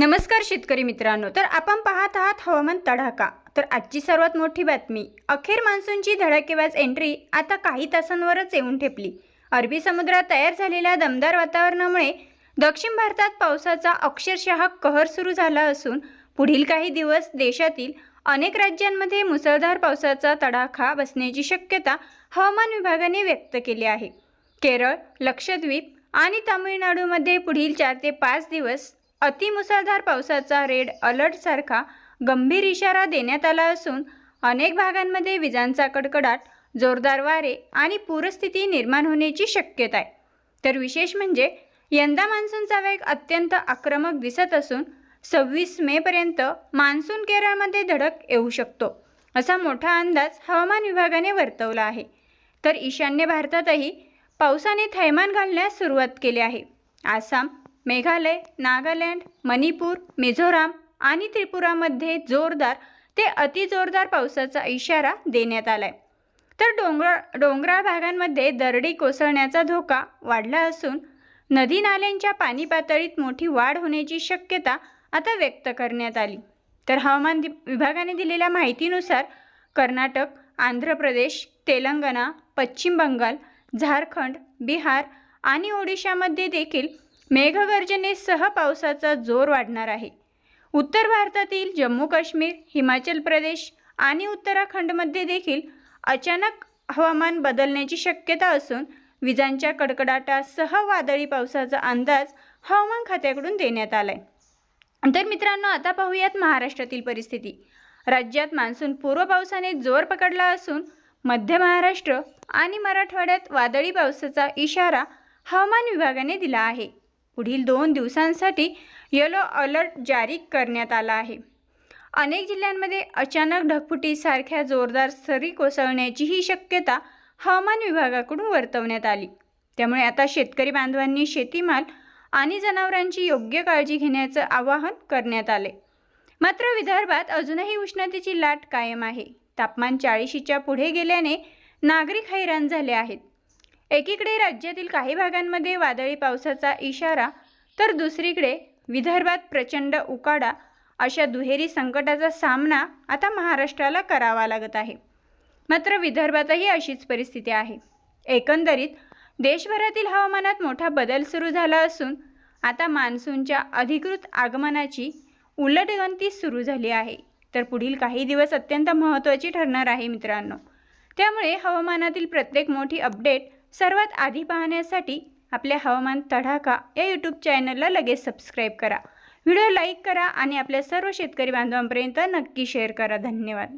नमस्कार शेतकरी मित्रांनो, तर आपण पाहत आहात हवामान तडाखा। तर आजची सर्वात मोठी बातमी, अखेर मान्सूनची धडाकेबाज एंट्री आता काही तासांवरच येऊन ठेपली। अरबी समुद्रात तयार झालेल्या दमदार वातावरणामुळे दक्षिण भारतात पावसाचा अक्षरशः कहर सुरू झाला असून पुढील काही दिवस देशातील अनेक राज्यांमध्ये मुसळधार पावसाचा तडाखा बसण्याची शक्यता हवामान विभागाने व्यक्त केली आहे। केरळ, लक्षद्वीप आणि तामिळनाडूमध्ये पुढील 4 ते 5 दिवस अतिमुसळधार पावसाचा रेड अलर्ट सारखा गंभीर इशारा देण्यात आला असून अनेक भागांमध्ये विजांचा कडकडाट, जोरदार वारे आणि पूरस्थिती निर्माण होण्याची शक्यता आहे। तर विशेष म्हणजे यंदा मान्सूनचा वेग अत्यंत आक्रमक दिसत असून 26 मे पर्यंत मान्सून केरळमध्ये धडक येऊ शकतो असा मोठा अंदाज हवामान विभागाने वर्तवला आहे। तर ईशान्य भारतातही पावसाने थैमान घालण्यास सुरुवात केली आहे। आसाम, मेघालय, नागालँड, मणिपूर, मिझोराम आणि त्रिपुरामध्ये जोरदार ते अतिजोरदार पावसाचा इशारा देण्यात आलाय। तर डोंगराळ भागांमध्ये दरडी कोसळण्याचा धोका वाढला असून नदी नाल्यांच्या पाणी पातळीत मोठी वाढ होण्याची शक्यता आता व्यक्त करण्यात आली। तर हवामान विभागाने दिलेल्या माहितीनुसार कर्नाटक, आंध्र प्रदेश, तेलंगणा, पश्चिम बंगाल, झारखंड, बिहार आणि ओडिशामध्ये देखील मेघगर्जनेसह पावसाचा जोर वाढणार आहे। उत्तर भारतातील जम्मू काश्मीर, हिमाचल प्रदेश आणि उत्तराखंडमध्ये देखील अचानक हवामान बदलण्याची शक्यता असून विजांच्या कडकडाटासह वादळी पावसाचा अंदाज हवामान खात्याकडून देण्यात आलाय। तर मित्रांनो, आता पाहूयात महाराष्ट्रातील परिस्थिती। राज्यात मान्सून पूर्व पावसाने जोर पकडला असून मध्य महाराष्ट्र आणि मराठवाड्यात वादळी पावसाचा इशारा हवामान विभागाने दिला आहे। पुढील 2 दिवसांसाठी येलो अलर्ट जारी करण्यात आला आहे। अनेक जिल्ह्यांमध्ये अचानक ढगफुटीसारख्या जोरदार सरी कोसळण्याची ही शक्यता हवामान विभागाकडून वर्तवण्यात आली। त्यामुळे आता शेतकरी बांधवांनी शेतीमाल आणि जनावरांची योग्य काळजी घेण्याचं आवाहन करण्यात आले। मात्र विदर्भात अजूनही उष्णतेची लाट कायम आहे। तापमान 40च्या पुढे गेल्याने नागरिक हैराण झाले आहेत। एकीकडे राज्यातील काही भागांमध्ये वादळी पावसाचा इशारा, तर दुसरीकडे विदर्भात प्रचंड उकाडा, अशा दुहेरी संकटाचा सामना आता महाराष्ट्राला करावा लागत आहे। मात्र विदर्भातही अशीच परिस्थिती आहे। एकंदरीत देशभरातील हवामानात मोठा बदल सुरू झाला असून आता मान्सूनच्या अधिकृत आगमनाची उलटगंती सुरू झाली आहे। तर पुढील काही दिवस अत्यंत महत्त्वाची ठरणार आहे मित्रांनो। त्यामुळे हवामानातील प्रत्येक मोठी अपडेट सर्वात आधी पाहण्यासाठी आपल्या हवामान तडाखा या यूट्यूब चॅनलला लगेच सबस्क्राईब करा, व्हिडिओ लाईक करा आणि आपल्या सर्व शेतकरी बांधवांपर्यंत नक्की शेअर करा। धन्यवाद।